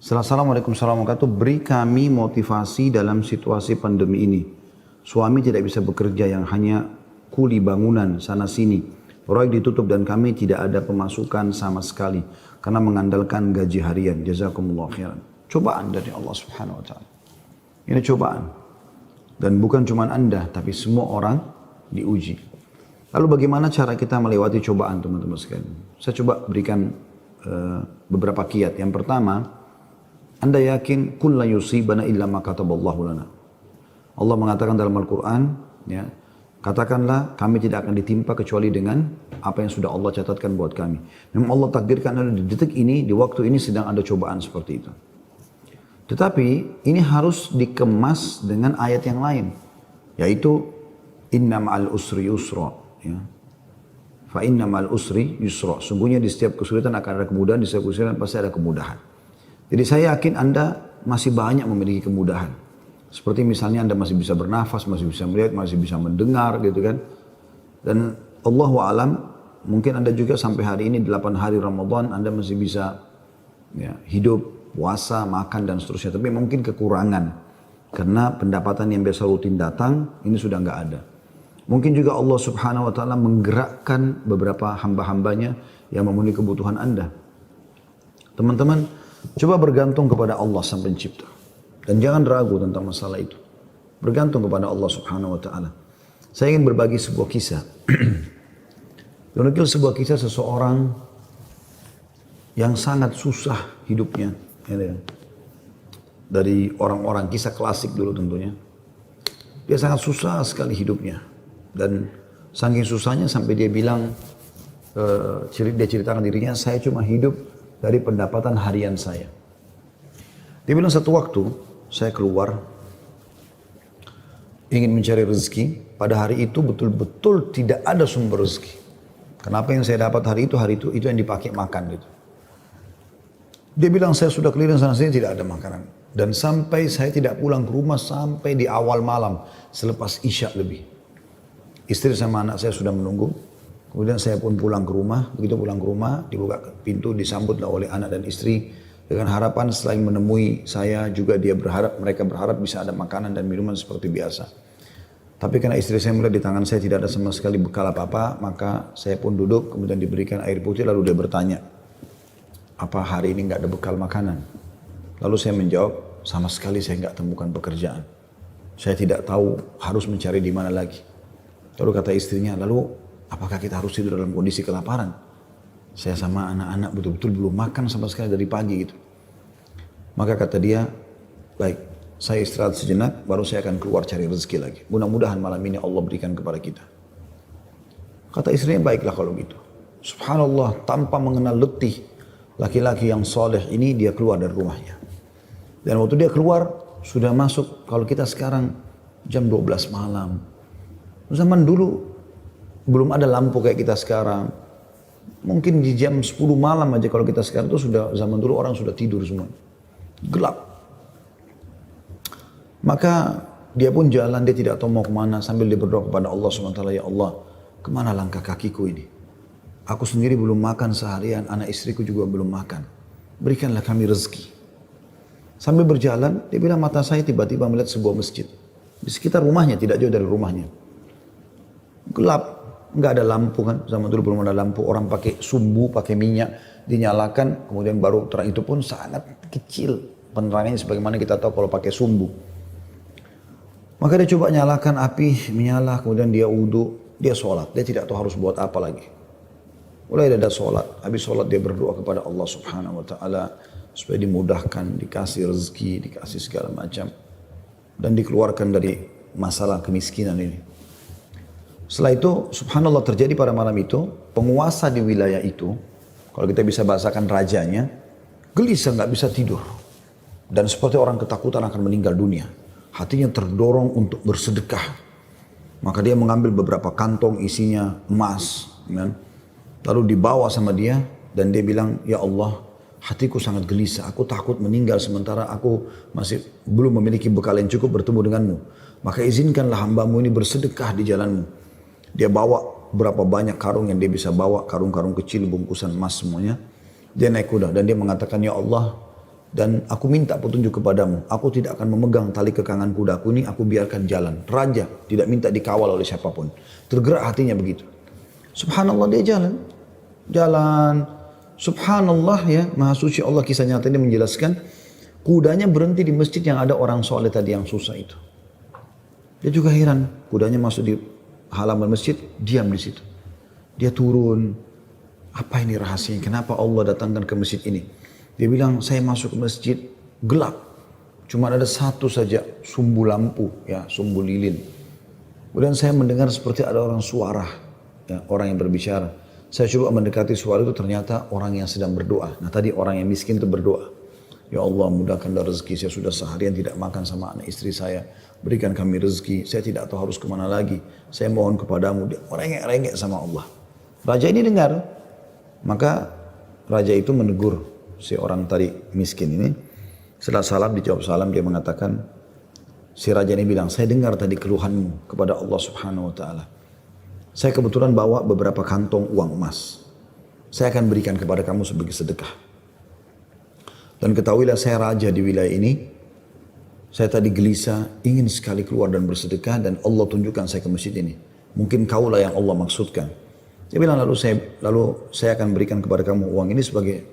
Assalamualaikum warahmatullahi wabarakatuh. Beri kami motivasi dalam situasi pandemi ini. Suami tidak bisa bekerja, yang hanya kuli bangunan sana sini. Proyek ditutup dan kami tidak ada pemasukan sama sekali karena mengandalkan gaji harian. Jazakumullah khairan. Cobaan dari Allah Subhanahu wa taala. Ini cobaan. Dan bukan cuma Anda, tapi semua orang diuji. Lalu bagaimana cara kita melewati cobaan, teman-teman sekalian? Saya coba berikan beberapa kiat. Yang pertama, Anda yakin kulla yusibana illa ma kataballahu lana. Allah mengatakan dalam Al-Quran, ya, katakanlah kami tidak akan ditimpa kecuali dengan apa yang sudah Allah catatkan buat kami. Memang Allah takdirkan di detik ini, di waktu ini sedang ada cobaan seperti itu. Tetapi ini harus dikemas dengan ayat yang lain, yaitu inna ma'al usri yusra, ya. Fa inna ma'al usri yusra. Sungguhnya di setiap kesulitan akan ada kemudahan, di setiap kesulitan pasti ada kemudahan. Jadi saya yakin Anda masih banyak memiliki kemudahan. Seperti misalnya Anda masih bisa bernafas, masih bisa melihat, masih bisa mendengar gitu kan. Dan Allahu alam, mungkin Anda juga sampai hari ini 8 hari Ramadan Anda masih bisa, ya, hidup, puasa, makan dan seterusnya. Tapi mungkin kekurangan karena pendapatan yang biasa rutin datang ini sudah nggak ada. Mungkin juga Allah Subhanahu wa taala menggerakkan beberapa hamba-hambanya yang memenuhi kebutuhan Anda. Teman-teman, coba bergantung kepada Allah Sang Pencipta. Dan jangan ragu tentang masalah itu. Bergantung kepada Allah Subhanahu wa taala. Saya ingin berbagi sebuah kisah. Menukil sebuah kisah seseorang yang sangat susah hidupnya. Dari orang-orang, kisah klasik dulu tentunya. Dia sangat susah sekali hidupnya. Dan saking susahnya sampai dia bilang, dia ceritakan dirinya, saya cuma hidup dari pendapatan harian saya. Dia bilang satu waktu saya keluar ingin mencari rezeki. Pada hari itu betul-betul tidak ada sumber rezeki. Kenapa yang saya dapat hari itu itu yang dipakai makan gitu. Dia bilang saya sudah keliling sana sini tidak ada makanan. Dan sampai saya tidak pulang ke rumah sampai di awal malam selepas Isya lebih. Istri sama anak saya sudah menunggu. Kemudian saya pun pulang ke rumah. Begitu pulang ke rumah, dibuka pintu, disambutlah oleh anak dan istri dengan harapan selain menemui saya juga mereka berharap bisa ada makanan dan minuman seperti biasa. Tapi karena istri saya melihat di tangan saya tidak ada sama sekali bekal apa-apa, maka saya pun duduk, kemudian diberikan air putih, lalu dia bertanya, apa hari ini nggak ada bekal makanan? Lalu saya menjawab, sama sekali saya nggak temukan pekerjaan. Saya tidak tahu harus mencari di mana lagi. Lalu kata istrinya, lalu apakah kita harus tidur dalam kondisi kelaparan? Saya sama anak-anak betul-betul belum makan sama sekali dari pagi gitu. Maka kata dia, baik, saya istirahat sejenak, baru saya akan keluar cari rezeki lagi. Mudah-mudahan malam ini Allah berikan kepada kita. Kata istrinya, baiklah kalau gitu. Subhanallah, tanpa mengenal letih, laki-laki yang soleh ini dia keluar dari rumahnya. Dan waktu dia keluar, sudah masuk, kalau kita sekarang jam 12 malam. Zaman dulu belum ada lampu kayak kita sekarang. Mungkin di jam 10 malam aja kalau kita sekarang itu sudah, zaman dulu orang sudah tidur semua. Gelap. Maka dia pun jalan, dia tidak tahu mau kemana sambil dia berdoa kepada Allah SWT. Ya Allah, kemana langkah kakiku ini? Aku sendiri belum makan seharian, anak istriku juga belum makan. Berikanlah kami rezeki. Sambil berjalan, dia bilang mata saya tiba-tiba melihat sebuah masjid. Di sekitar rumahnya, tidak jauh dari rumahnya. Gelap, nggak ada lampu kan, zaman dulu belum ada lampu, orang pakai sumbu, pakai minyak, dinyalakan, kemudian baru terang, itu pun sangat kecil penerangannya sebagaimana kita tahu kalau pakai sumbu. Maka dia coba nyalakan api, menyala, kemudian dia wudu, dia sholat, dia tidak tahu harus buat apa lagi. Mulai ada sholat, habis sholat dia berdoa kepada Allah Subhanahu Wa Taala supaya dimudahkan, dikasih rezeki, dikasih segala macam, dan dikeluarkan dari masalah kemiskinan ini. Setelah itu, subhanallah, terjadi pada malam itu, penguasa di wilayah itu, kalau kita bisa bahasakan rajanya, gelisah, nggak bisa tidur. Dan seperti orang ketakutan akan meninggal dunia. Hatinya terdorong untuk bersedekah. Maka dia mengambil beberapa kantong isinya emas. Ya. Lalu dibawa sama dia, dan dia bilang, ya Allah, hatiku sangat gelisah, aku takut meninggal sementara aku masih belum memiliki bekal yang cukup bertemu denganmu. Maka izinkanlah hambamu ini bersedekah di jalanmu. Dia bawa berapa banyak karung yang dia bisa bawa, karung-karung kecil, bungkusan emas semuanya. Dia naik kuda dan dia mengatakan, ya Allah, dan aku minta petunjuk kepadamu. Aku tidak akan memegang tali kekangan kudaku ini, aku biarkan jalan. Raja tidak minta dikawal oleh siapapun. Tergerak hatinya begitu. Subhanallah, dia jalan. Jalan. Subhanallah, ya, Maha Suci Allah, kisah nyata ini menjelaskan, kudanya berhenti di masjid yang ada orang soleh tadi yang susah itu. Dia juga heran, kudanya masuk di halaman masjid, diam di situ. Dia turun, apa ini rahasianya? Kenapa Allah datangkan ke masjid ini? Dia bilang, saya masuk ke masjid gelap, cuma ada satu saja sumbu lampu, ya, sumbu lilin. Kemudian saya mendengar seperti ada orang suara, ya, orang yang berbicara. Saya coba mendekati suara itu, ternyata orang yang sedang berdoa. Nah, tadi orang yang miskin itu berdoa. Ya Allah, mudahkanlah rezeki, saya sudah seharian tidak makan sama anak istri saya. Berikan kami rezeki, saya tidak tahu harus kemana lagi. Saya mohon kepadamu. Dia rengek-rengek sama Allah. Raja ini dengar. Maka raja itu menegur si orang tadi miskin ini. Setelah salam, dijawab salam, dia mengatakan, si raja ini bilang, saya dengar tadi keluhanmu kepada Allah Subhanahu wa ta'ala. Saya kebetulan bawa beberapa kantong uang emas. Saya akan berikan kepada kamu sebagai sedekah. Dan ketahuilah, saya raja di wilayah ini. Saya tadi gelisah, ingin sekali keluar dan bersedekah, dan Allah tunjukkan saya ke masjid ini. Mungkin kaulah yang Allah maksudkan. Dia bilang, lalu saya akan berikan kepada kamu uang ini sebagai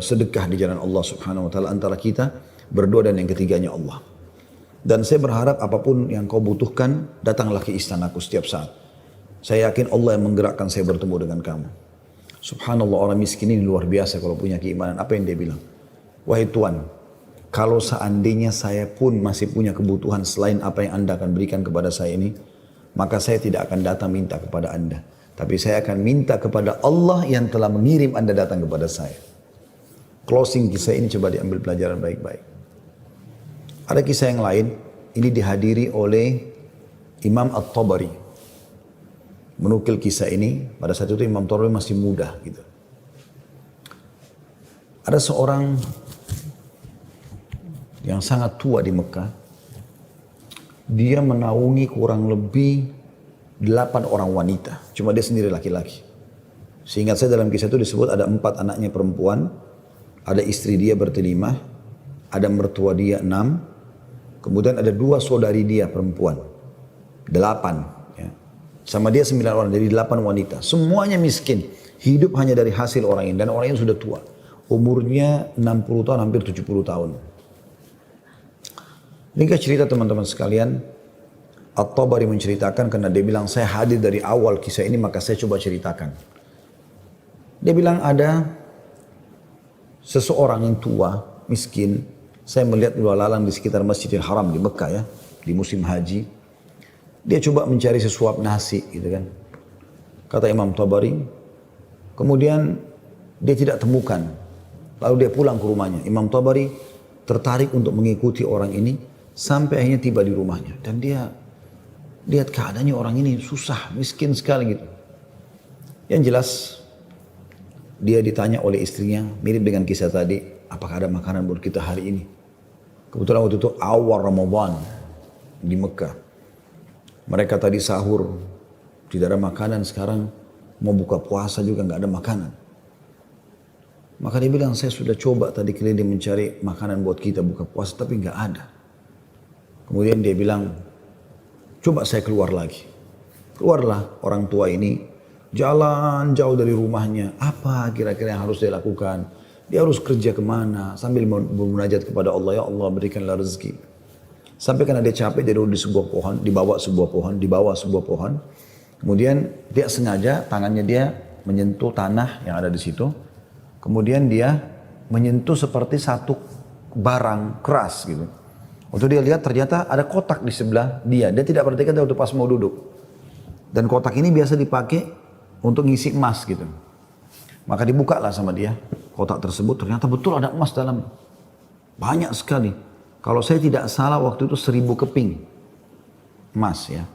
sedekah di jalan Allah Subhanahu wa ta'ala antara kita berdua, dan yang ketiganya Allah. Dan saya berharap apapun yang kau butuhkan, datanglah ke istanaku setiap saat. Saya yakin Allah yang menggerakkan saya bertemu dengan kamu. Subhanallah, orang miskin ini luar biasa kalau punya keimanan. Apa yang dia bilang? Wahai Tuhan, kalau seandainya saya pun masih punya kebutuhan selain apa yang Anda akan berikan kepada saya ini, maka saya tidak akan datang minta kepada Anda. Tapi saya akan minta kepada Allah yang telah mengirim Anda datang kepada saya. Closing kisah ini coba diambil pelajaran baik-baik. Ada kisah yang lain, ini dihadiri oleh Imam At-Tabari. Menukil kisah ini, pada saat itu Imam Tabari masih muda gitu. Ada seorang yang sangat tua di Mekah. Dia menaungi kurang lebih 8 orang wanita. Cuma dia sendiri laki-laki. Seingat saya dalam kisah itu disebut ada 4 anaknya perempuan. Ada istri dia bertelimah. Ada mertua dia 6. Kemudian ada 2 saudari dia perempuan. 8. Ya. Sama dia 9 orang, jadi 8 wanita. Semuanya miskin. Hidup hanya dari hasil orang ini. Dan orang ini sudah tua. Umurnya 60 tahun, hampir 70 tahun. Ringkas cerita teman-teman sekalian. At-Tabari menceritakan karena dia bilang, saya hadir dari awal kisah ini, maka saya coba ceritakan. Dia bilang ada seseorang yang tua, miskin. Saya melihat dua lalang di sekitar Masjidil Haram di Mekah ya, di musim haji. Dia coba mencari sesuap nasi gitu kan. Kata Imam Tabari. Kemudian dia tidak temukan. Lalu dia pulang ke rumahnya. Imam Tabari tertarik untuk mengikuti orang ini sampai akhirnya tiba di rumahnya. Dan dia lihat keadaannya orang ini susah, miskin sekali gitu. Yang jelas dia ditanya oleh istrinya, mirip dengan kisah tadi, apakah ada makanan buat kita hari ini? Kebetulan waktu itu awal Ramadan di Mekah. Mereka tadi sahur, tidak ada makanan, sekarang mau buka puasa juga nggak ada makanan. Maka dia bilang, saya sudah coba tadi keliling mencari makanan buat kita buka puasa, tapi nggak ada. Kemudian dia bilang, coba saya keluar lagi. Keluarlah orang tua ini, jalan jauh dari rumahnya. Apa kira-kira yang harus dia lakukan? Dia harus kerja kemana? Sambil bermunajat kepada Allah, ya Allah berikanlah rezeki. Sampai karena dia capek, dia duduk di sebuah pohon, dibawa sebuah pohon. Kemudian dia sengaja tangannya dia menyentuh tanah yang ada di situ. Kemudian dia menyentuh seperti satu barang keras gitu. Waktu dia lihat ternyata ada kotak di sebelah dia. Dia tidak perhatikan waktu pas mau duduk. Dan kotak ini biasa dipakai untuk ngisi emas gitu. Maka dibukalah sama dia kotak tersebut. Ternyata betul ada emas dalam. Banyak sekali. Kalau saya tidak salah waktu itu 1000 keping emas ya.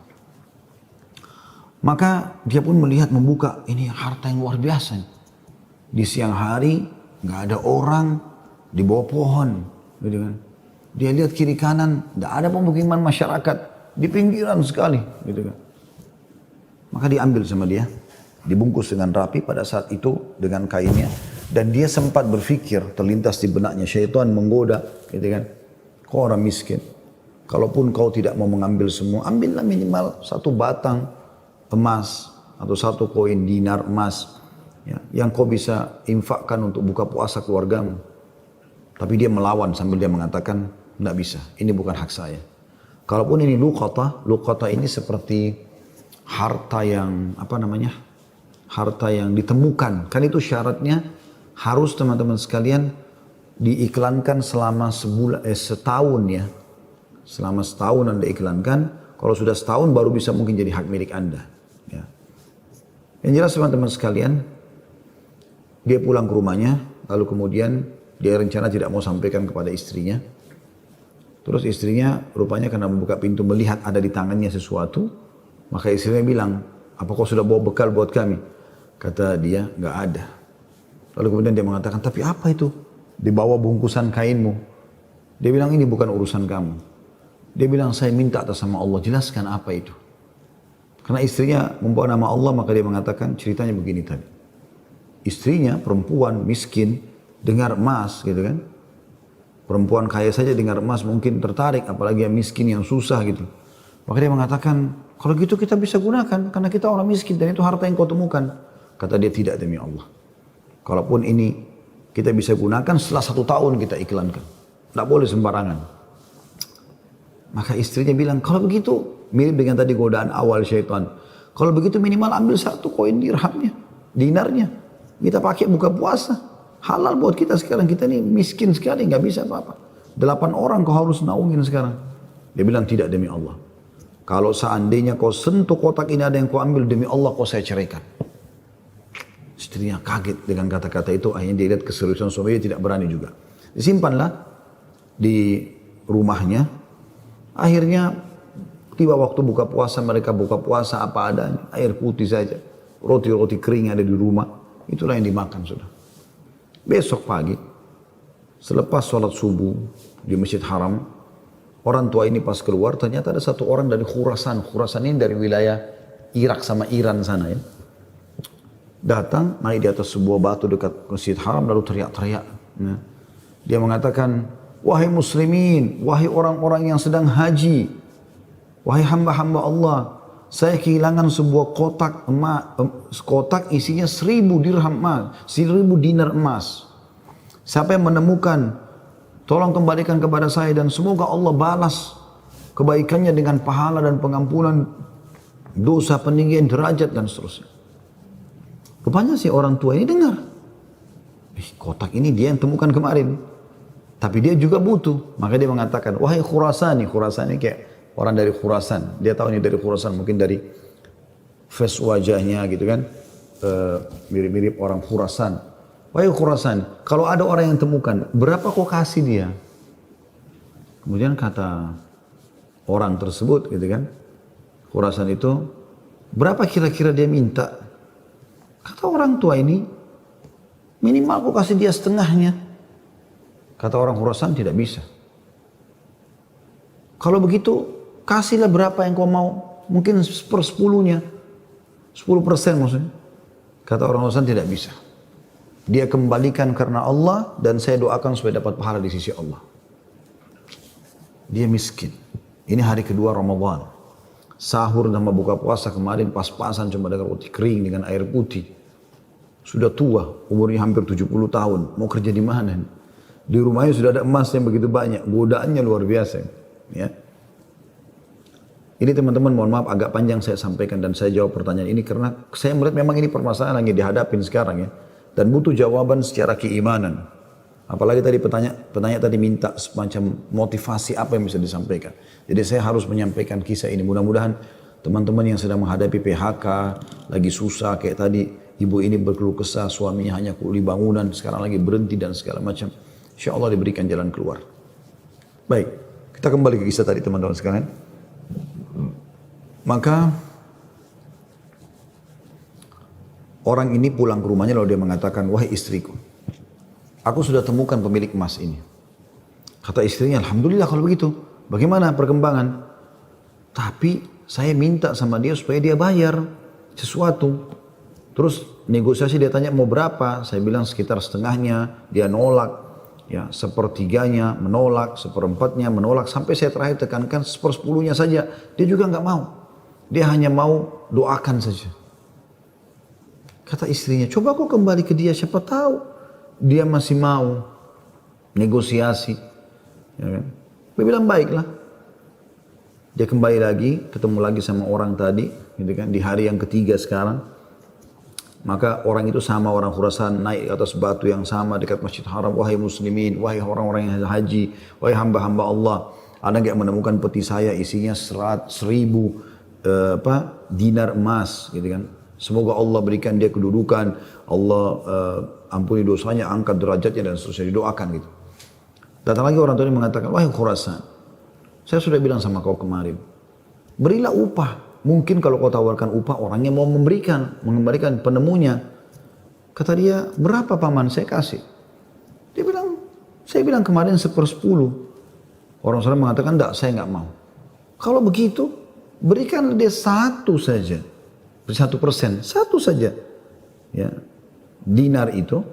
Maka dia pun melihat membuka, ini harta yang luar biasa. Di siang hari nggak ada orang di bawah pohon, gitu kan. Dia lihat kiri kanan, tidak ada pemukiman masyarakat di pinggiran sekali, gitu kan. Maka diambil sama dia, dibungkus dengan rapi pada saat itu dengan kainnya. Dan dia sempat berpikir, terlintas di benaknya, syaitan menggoda, gitu kan. Kau orang miskin, kalaupun kau tidak mau mengambil semua, ambillah minimal 1 batang emas atau 1 koin dinar emas, ya, yang kau bisa infakkan untuk buka puasa keluargamu. Tapi dia melawan sambil dia mengatakan, tidak bisa, ini bukan hak saya. Kalaupun ini luqata ini seperti harta yang harta yang ditemukan. Kan itu syaratnya harus teman-teman sekalian diiklankan selama setahun ya. Selama setahun Anda iklankan, kalau sudah setahun baru bisa mungkin jadi hak milik Anda. Ya. Yang jelas teman-teman sekalian, dia pulang ke rumahnya, lalu kemudian dia rencana tidak mau sampaikan kepada istrinya. Terus istrinya rupanya karena membuka pintu melihat ada di tangannya sesuatu, maka istrinya bilang, apa kau sudah bawa bekal buat kami? Kata dia, nggak ada. Lalu kemudian dia mengatakan, tapi apa itu? Di bawah bungkusan kainmu. Dia bilang, ini bukan urusan kamu. Dia bilang, saya minta atas nama Allah, jelaskan apa itu. Karena istrinya membawa nama Allah, maka dia mengatakan, ceritanya begini tadi. Istrinya, perempuan, miskin, dengar emas gitu kan. Perempuan kaya saja dengar emas mungkin tertarik, apalagi yang miskin, yang susah gitu. Maka dia mengatakan, kalau gitu kita bisa gunakan, karena kita orang miskin dan itu harta yang kau temukan. Kata dia, tidak demi Allah. Kalaupun ini kita bisa gunakan setelah 1 tahun kita iklankan. Tidak boleh sembarangan. Maka istrinya bilang, kalau begitu, mirip dengan tadi godaan awal syaitan. Kalau begitu minimal ambil 1 koin dirhamnya, dinarnya. Kita pakai buka puasa. Halal buat kita sekarang, kita ini miskin sekali, nggak bisa apa-apa. 8 orang kau harus naungin sekarang. Dia bilang, tidak demi Allah. Kalau seandainya kau sentuh kotak ini ada yang kau ambil, demi Allah kau saya ceraikan. Istrinya kaget dengan kata-kata itu, akhirnya dia lihat keseriusan suami, dia tidak berani juga. Disimpanlah di rumahnya. Akhirnya tiba waktu buka puasa, mereka buka puasa apa adanya, air putih saja, roti-roti kering ada di rumah, itulah yang dimakan sudah. Besok pagi, selepas sholat subuh di Masjid Haram, orang tua ini pas keluar, ternyata ada 1 orang dari Khurasan. Khurasan ini dari wilayah Irak sama Iran sana ya. Datang, naik di atas sebuah batu dekat Masjid Haram, lalu teriak-teriak. Nah, dia mengatakan, wahai muslimin, wahai orang-orang yang sedang haji, wahai hamba-hamba Allah, saya kehilangan sebuah kotak emas, kotak isinya 1000 dirham emas, 1000 dinar emas. Siapa yang menemukan, tolong kembalikan kepada saya dan semoga Allah balas kebaikannya dengan pahala dan pengampunan dosa, peninggian derajat dan seterusnya. Rupanya si orang tua ini dengar, kotak ini dia yang temukan kemarin, tapi dia juga butuh. Maka dia mengatakan, wahai Khurasani, Khurasani kayak orang dari Khurasan, dia tahu ini dari Khurasan, mungkin dari face wajahnya gitu kan, mirip-mirip orang Khurasan. Wahai Khurasan, kalau ada orang yang temukan, berapa kau kasih dia? Kemudian kata orang tersebut gitu kan, Khurasan itu, berapa kira-kira dia minta? Kata orang tua ini, minimal kau kasih dia setengahnya. Kata orang Khurasan, tidak bisa. Kalau begitu, kasihlah berapa yang kau mau, mungkin 1/10-nya, 10% maksudnya. Kata orang Khurasan, tidak bisa. Dia kembalikan karena Allah dan saya doakan supaya dapat pahala di sisi Allah. Dia miskin. Ini hari kedua Ramadan. Sahur dan buka puasa kemarin pas-pasan cuma dengan roti kering dengan air putih. Sudah tua, umurnya hampir 70 tahun. Mau kerja di mana? Di rumahnya sudah ada emas yang begitu banyak. Godaannya luar biasa. Ya. Ini teman-teman mohon maaf agak panjang saya sampaikan dan saya jawab pertanyaan ini karena saya melihat memang ini permasalahan yang dihadapin sekarang ya. Dan butuh jawaban secara keimanan. Apalagi tadi penanya tadi minta semacam motivasi apa yang bisa disampaikan. Jadi saya harus menyampaikan kisah ini. Mudah-mudahan teman-teman yang sedang menghadapi PHK, lagi susah kayak tadi ibu ini berkeluh kesah, suaminya hanya kuli bangunan, sekarang lagi berhenti dan segala macam. Insya Allah diberikan jalan keluar. Baik, kita kembali ke kisah tadi teman-teman sekalian. Maka orang ini pulang ke rumahnya lalu dia mengatakan, wahai istriku, aku sudah temukan pemilik emas ini. Kata istrinya, alhamdulillah kalau begitu. Bagaimana perkembangan? Tapi saya minta sama dia supaya dia bayar sesuatu. Terus negosiasi dia tanya mau berapa, saya bilang sekitar setengahnya, dia nolak, ya sepertiganya menolak, seperempatnya menolak, sampai saya terakhir tekankan sepersepuluhnya saja, dia juga nggak mau. Dia hanya mau doakan saja. Kata istrinya, coba kau kembali ke dia, siapa tahu dia masih mau negosiasi. Ya kan? Dia bilang baiklah. Dia kembali lagi, ketemu lagi sama orang tadi, gitu kan, di hari yang ketiga sekarang. Maka orang itu sama orang Khurasan naik ke atas batu yang sama dekat Masjid Haram. Wahai muslimin, wahai orang-orang yang haji, wahai hamba-hamba Allah, ada nggak menemukan peti saya isinya 1.000 dinar emas, gitu kan? Semoga Allah berikan dia kedudukan, Allah ampuni dosanya, angkat derajatnya dan seterusnya, didoakan gitu. Datang lagi orang tua mengatakan, wahai Khurasan, saya sudah bilang sama kau kemarin, berilah upah. Mungkin kalau kau tawarkan upah, orangnya mau mengembalikan penemunya. Kata dia, berapa paman saya kasih? Dia bilang, saya bilang kemarin 1/10. Orang sana mengatakan, enggak, saya enggak mau. Kalau begitu, berikan dia 1 saja. 1%, 1 saja. Ya, dinar itu,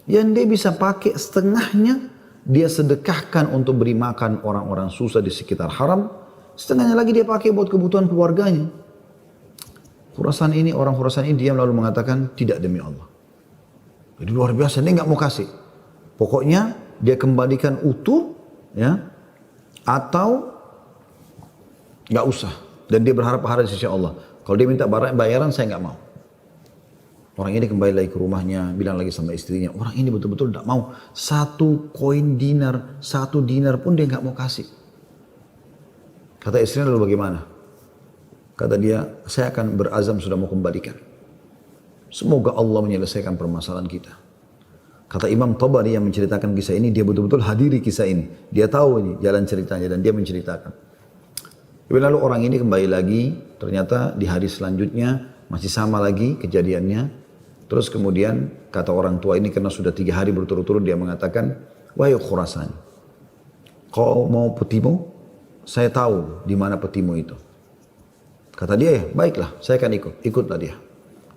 yang dia bisa pakai setengahnya, dia sedekahkan untuk beri makan orang-orang susah di sekitar haram. Setengahnya lagi dia pakai buat kebutuhan keluarganya. Khurasan ini, orang Khurasan ini diam lalu mengatakan, tidak demi Allah. Jadi luar biasa, dia nggak mau kasih. Pokoknya dia kembalikan utuh, ya, atau nggak usah. Dan dia berharap pahala di sisi Allah. Kalau dia minta bayaran, saya nggak mau. Orang ini kembali lagi ke rumahnya, bilang lagi sama istrinya, orang ini betul-betul tidak mau. 1 koin dinar, 1 dinar pun dia nggak mau kasih. Kata istrinya, lalu bagaimana? Kata dia, saya akan berazam sudah mau kembalikan. Semoga Allah menyelesaikan permasalahan kita. Kata Imam Tabari yang menceritakan kisah ini, dia betul-betul hadiri kisah ini. Dia tahu ini jalan ceritanya dan dia menceritakan. Lalu orang ini kembali lagi, ternyata di hari selanjutnya masih sama lagi kejadiannya. Terus kemudian kata orang tua ini karena sudah 3 hari berturut-turut dia mengatakan, wahai Khurasan, kau mau petimu? Saya tahu di mana petimu itu. Kata dia, ya baiklah, saya akan ikut. Ikutlah dia.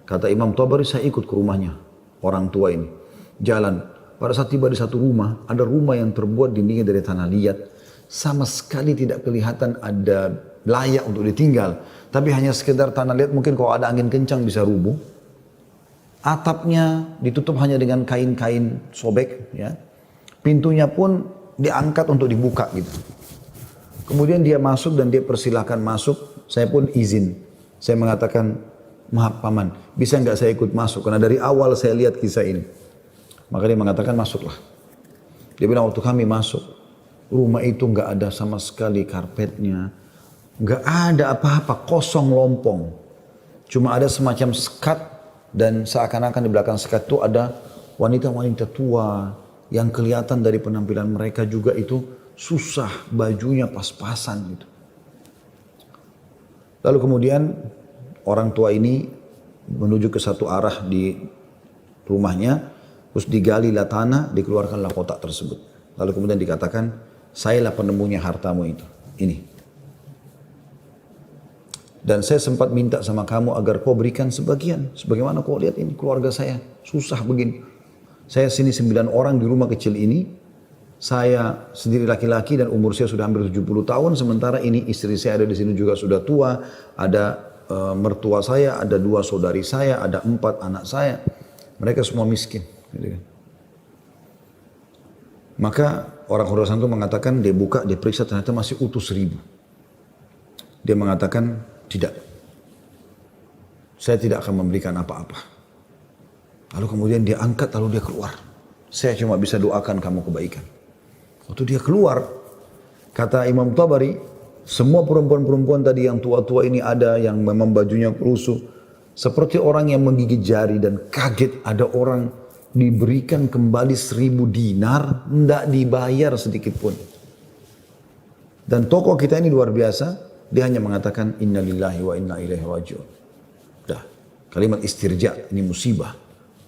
Kata Imam Tabari, saya ikut ke rumahnya orang tua ini. Jalan. Pada saat tiba di satu rumah, ada rumah yang terbuat dindingnya dari tanah liat. Sama sekali tidak kelihatan ada layak untuk ditinggal. Tapi hanya sekedar tanah liat, mungkin kalau ada angin kencang bisa rubuh. Atapnya ditutup hanya dengan kain-kain sobek. Ya. Pintunya pun diangkat untuk dibuka gitu. Kemudian dia masuk dan dia persilahkan masuk. Saya pun izin. Saya mengatakan, maaf paman, bisa nggak saya ikut masuk? Karena dari awal saya lihat kisah ini. Maka dia mengatakan, masuklah. Dia bilang, waktu kami masuk, rumah itu nggak ada sama sekali karpetnya. Nggak ada apa-apa, kosong lompong. Cuma ada semacam sekat dan seakan-akan di belakang sekat itu ada wanita-wanita tua yang kelihatan dari penampilan mereka juga itu susah, bajunya pas-pasan gitu. Lalu kemudian orang tua ini menuju ke satu arah di rumahnya, terus digalilah tanah, dikeluarkanlah kotak tersebut. Lalu kemudian dikatakan, sayalah penemunya hartamu itu, ini. Dan saya sempat minta sama kamu agar kau berikan sebagian. Sebagaimana kau lihat ini keluarga saya, susah begini. Saya sini 9 orang di rumah kecil ini. Saya sendiri laki-laki dan umur saya sudah hampir 70 tahun. Sementara ini istri saya ada di sini juga sudah tua. Ada mertua saya, ada 2 saudari saya, ada 4 anak saya. Mereka semua miskin. Gitu kan. Maka orang Khurasan itu mengatakan, dia buka, dia periksa ternyata masih utuh 1.000. Dia mengatakan, tidak. Saya tidak akan memberikan apa-apa. Lalu kemudian dia angkat, lalu dia keluar. Saya cuma bisa doakan kamu kebaikan. Waktu dia keluar, kata Imam Tabari, semua perempuan-perempuan tadi yang tua-tua ini ada, yang memang bajunya lusuh. Seperti orang yang menggigit jari dan kaget ada orang diberikan kembali 1.000 dinar, tidak dibayar sedikit pun. Dan tokoh kita ini luar biasa, dia hanya mengatakan, Inna lillahi wa inna ilaihi raji'un. Dah, kalimat istirja, ini musibah.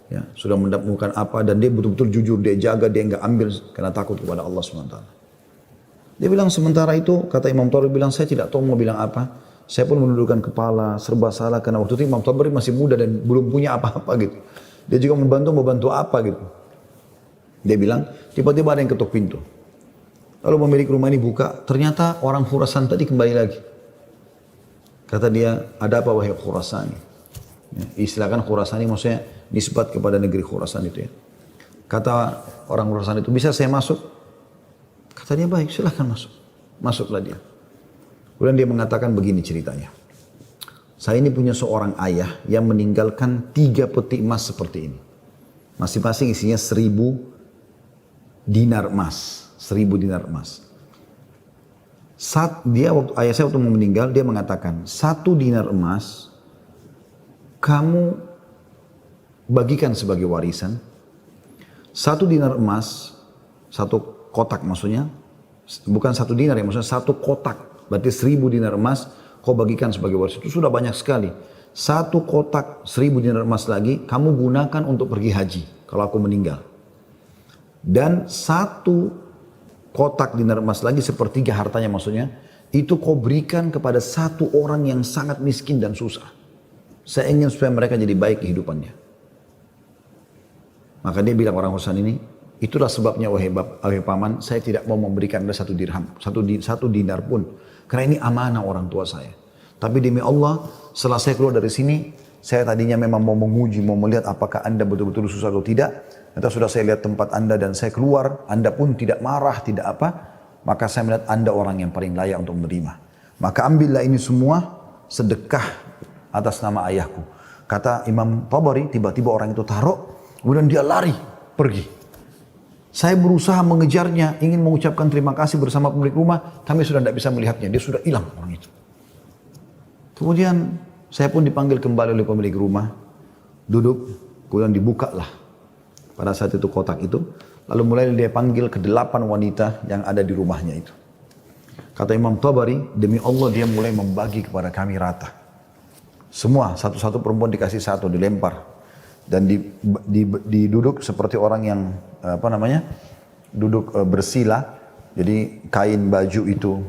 Ya, sudah mendapatkan apa dan dia betul-betul jujur, dia jaga, dia enggak ambil karena takut kepada Allah SWT. Dia bilang sementara itu, kata Imam Tabari bilang, saya tidak tahu mau bilang apa. Saya pun menundukkan kepala, serba salah karena waktu itu Imam Tabari masih muda dan belum punya apa-apa gitu. Dia juga membantu apa gitu. Dia bilang, tiba-tiba ada yang ketuk pintu. Lalu pemilik rumah ini buka, ternyata orang Khurasan tadi kembali lagi. Kata dia, ada apa wahai Khurasani? Ya, istilahkan Khurasani maksudnya nisbat kepada negeri Khurasan itu ya. Kata orang Khurasan itu, bisa saya masuk? Kata dia, baik silahkan masuk. Masuklah dia. Kemudian dia mengatakan begini ceritanya. Saya ini punya seorang ayah yang meninggalkan 3 peti emas seperti ini. Masing-masing isinya 1000 dinar emas. 1000 dinar emas. Saat dia, ayah saya waktu meninggal, dia mengatakan, 1 dinar emas kamu bagikan sebagai warisan. 1 dinar emas, 1 kotak maksudnya, bukan 1 dinar ya, maksudnya 1 kotak. Berarti 1000 dinar emas kau bagikan sebagai warisan. Itu sudah banyak sekali. 1 kotak 1000 dinar emas lagi kamu gunakan untuk pergi haji kalau aku meninggal. Dan 1 kotak dinar emas lagi sepertiga hartanya maksudnya, itu kau berikan kepada 1 orang yang sangat miskin dan susah. Saya ingin supaya mereka jadi baik kehidupannya. Maka dia bilang orang Husain ini, itulah sebabnya wahai paman, saya tidak mau memberikan Anda 1 dirham, 1 dinar pun. Karena ini amanah orang tua saya. Tapi demi Allah, setelah saya keluar dari sini, saya tadinya memang mau menguji, mau melihat apakah Anda betul-betul susah atau tidak. Ternyata sudah saya lihat tempat Anda dan saya keluar, Anda pun tidak marah, tidak apa. Maka saya melihat Anda orang yang paling layak untuk menerima. Maka ambillah ini semua sedekah atas nama ayahku. Kata Imam Tabari, tiba-tiba orang itu taruh, kemudian dia lari, pergi. Saya berusaha mengejarnya, ingin mengucapkan terima kasih bersama pemilik rumah, kami sudah tidak bisa melihatnya, dia sudah hilang orang itu. Kemudian saya pun dipanggil kembali oleh pemilik rumah, duduk, kemudian dibukalah pada saat itu kotak itu, lalu mulai dia panggil ke-8 wanita yang ada di rumahnya itu. Kata Imam Tabari, demi Allah dia mulai membagi kepada kami rata. Semua, satu-satu perempuan dikasih 1, dilempar. Dan diduduk seperti orang yang duduk bersila. Jadi kain baju itu,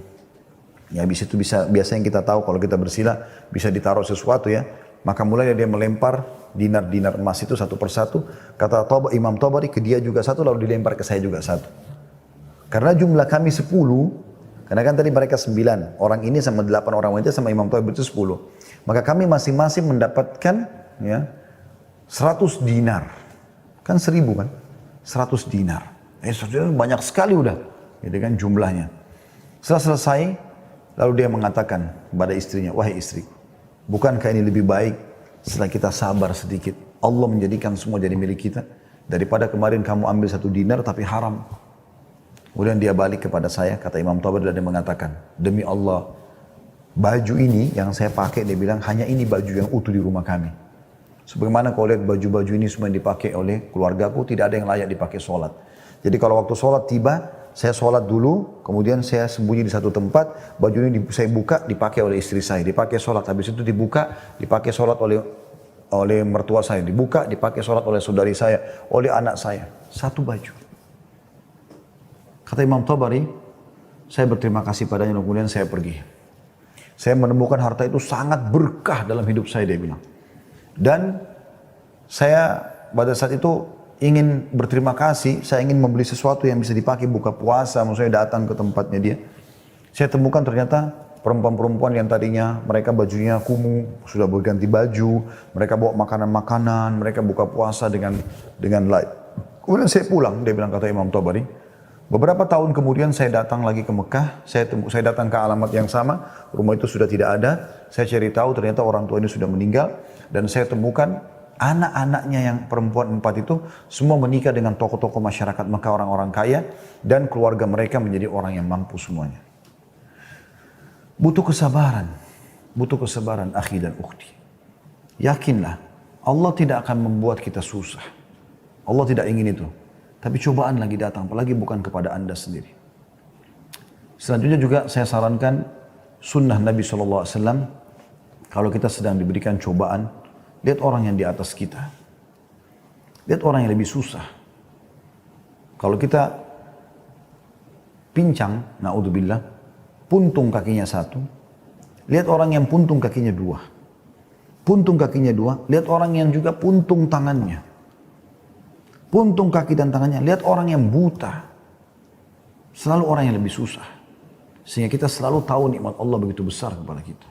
ya habis itu biasanya kita tahu kalau kita bersila bisa ditaruh sesuatu ya. Maka mulai dia melempar dinar-dinar emas itu satu persatu. Kata Imam Tabari, ke dia juga 1, lalu dilempar ke saya juga 1. Karena jumlah kami 10, karena kan tadi mereka 9, orang ini sama 8 orang wanita sama Imam Tabari itu 10. Maka kami masing-masing mendapatkan ya 100 dinar. Kan 1000 kan? 100 dinar. 100 dinar banyak sekali udah. Gitu kan jumlahnya. Setelah selesai, lalu dia mengatakan kepada istrinya, wahai istri, bukankah ini lebih baik setelah kita sabar sedikit, Allah menjadikan semua jadi milik kita, daripada kemarin kamu ambil 1 dinar tapi haram. Kemudian dia balik kepada saya, kata Imam Tabari, dan dia mengatakan, demi Allah, baju ini yang saya pakai, dia bilang, hanya ini baju yang utuh di rumah kami. Sebagaimana kau lihat baju-baju ini semua yang dipakai oleh keluargaku, tidak ada yang layak dipakai sholat. Jadi kalau waktu sholat tiba, saya sholat dulu, kemudian saya sembunyi di satu tempat, baju ini saya buka, dipakai oleh istri saya, dipakai sholat. Habis itu dibuka, dipakai sholat oleh mertua saya, dibuka, dipakai sholat oleh saudari saya, oleh anak saya. 1 baju. Kata Imam Tabari, saya berterima kasih padanya, kemudian saya pergi. Saya menemukan harta itu sangat berkah dalam hidup saya, dia bilang. Dan saya pada saat itu ingin berterima kasih, saya ingin membeli sesuatu yang bisa dipakai buka puasa, maksudnya datang ke tempatnya dia. Saya temukan ternyata perempuan-perempuan yang tadinya mereka bajunya kumuh, sudah berganti baju, mereka bawa makanan-makanan, mereka buka puasa dengan light. Kemudian saya pulang, dia bilang, kata Imam Tabari. Beberapa tahun kemudian saya datang lagi ke Mekah, saya datang ke alamat yang sama, rumah itu sudah tidak ada, saya cari tahu ternyata orang tua ini sudah meninggal, dan saya temukan anak-anaknya yang perempuan 4 itu semua menikah dengan tokoh-tokoh masyarakat Mekah, orang-orang kaya, dan keluarga mereka menjadi orang yang mampu semuanya. Butuh kesabaran akhi dan ukhti. Yakinlah, Allah tidak akan membuat kita susah. Allah tidak ingin itu. Tapi cobaan lagi datang, apalagi bukan kepada Anda sendiri. Selanjutnya juga saya sarankan sunnah Nabi SAW, kalau kita sedang diberikan cobaan, lihat orang yang di atas kita. Lihat orang yang lebih susah. Kalau kita pincang, na'udzubillah, puntung kakinya 1, lihat orang yang puntung kakinya dua. Puntung kakinya dua, lihat orang yang juga puntung tangannya. Puntung kaki dan tangannya, lihat orang yang buta. Selalu orang yang lebih susah. Sehingga kita selalu tahu nikmat Allah begitu besar kepada kita.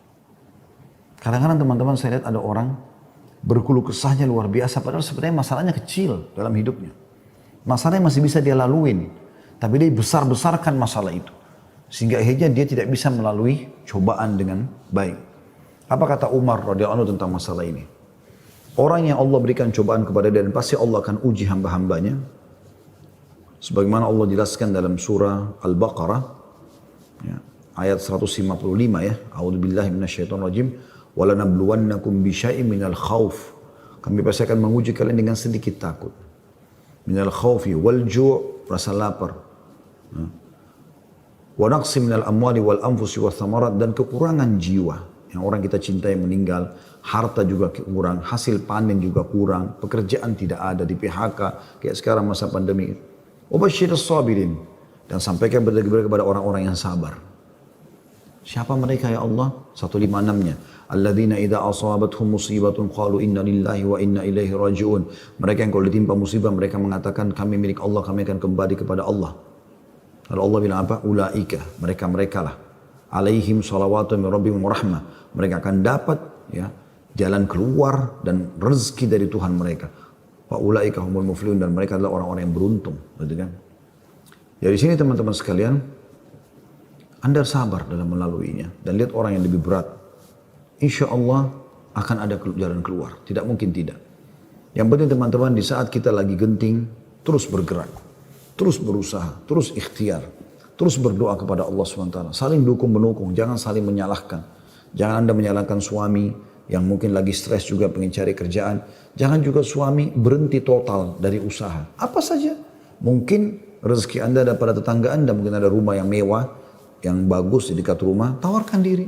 Kadang-kadang teman-teman saya lihat ada orang berkeluh kesahnya luar biasa, padahal sebenarnya masalahnya kecil dalam hidupnya. Masalahnya masih bisa dia laluin, tapi dia besar-besarkan masalah itu. Sehingga akhirnya dia tidak bisa melalui cobaan dengan baik. Apa kata Umar radhiyallahu anhu tentang masalah ini? Orang yang Allah berikan cobaan kepada dia dan pasti Allah akan uji hamba-hambanya. Sebagaimana Allah jelaskan dalam surah Al-Baqarah, ya, ayat 155 ya. A'udzubillahi minasyaitonirrajim. وَلَنَبْلُوَنَّكُمْ بِشَيْءٍ مِنَ الْخَوْفِ. Kami pasti akan menguji kalian dengan sedikit takut. Minal khawfi wal ju', rasa lapar. Wa naqsi minal amwali wal anfusi wath thamarat, dan kekurangan jiwa. Yang orang kita cintai meninggal, harta juga kurang, hasil panen juga kurang, pekerjaan tidak ada, di PHK kayak sekarang masa pandemi. Wa basyirus sabirin, dan sampaikan berita kepada orang-orang yang sabar. Siapa mereka ya Allah? 156-nya. Alladzina idza asabathum musibatun qalu inna lillahi wa inna ilaihi raji'un. Mereka yang kalau ditimpa musibah mereka mengatakan kami milik Allah, kami akan kembali kepada Allah. Lalu Allah bilang apa? Ulaika, mereka lah. Alaihim salawatu min rabbihim wa rahmah. Mereka akan dapat ya jalan keluar dan rezeki dari Tuhan mereka. Wa ulaika humul muflihun, dan mereka adalah orang-orang yang beruntung, gitu kan? Jadi sini teman-teman sekalian, Anda sabar dalam melaluinya dan lihat orang yang lebih berat. Insya Allah akan ada jalan keluar. Tidak mungkin tidak. Yang penting teman-teman, di saat kita lagi genting, terus bergerak. Terus berusaha, terus ikhtiar. Terus berdoa kepada Allah SWT. Saling dukung-menukung, jangan saling menyalahkan. Jangan Anda menyalahkan suami yang mungkin lagi stres juga pengen cari kerjaan. Jangan juga suami berhenti total dari usaha. Apa saja. Mungkin rezeki Anda ada pada tetangga Anda, mungkin ada rumah yang mewah, yang bagus di dekat rumah, tawarkan diri.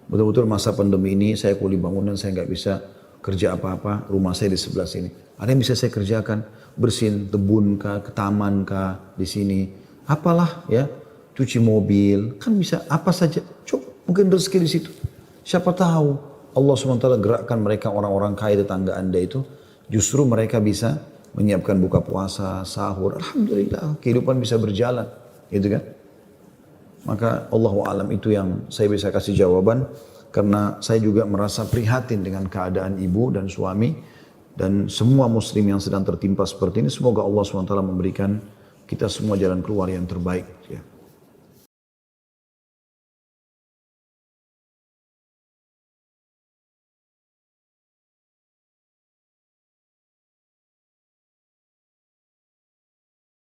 Betul-betul masa pandemi ini saya kuli bangunan, saya nggak bisa kerja apa-apa, rumah saya di sebelah sini. Ada yang bisa saya kerjakan, bersihin kebun kah, ke taman kah, di sini. Apalah ya, cuci mobil, kan bisa apa saja. Coba, mungkin rezeki di situ. Siapa tahu Allah SWT gerakkan mereka orang-orang kaya tetangga Anda itu, justru mereka bisa menyiapkan buka puasa, sahur. Alhamdulillah, kehidupan bisa berjalan, gitu kan? Maka Allahu a'lam itu yang saya bisa kasih jawaban, karena saya juga merasa prihatin dengan keadaan ibu dan suami dan semua muslim yang sedang tertimpa seperti ini. Semoga Allah SWT memberikan kita semua jalan keluar yang terbaik ya.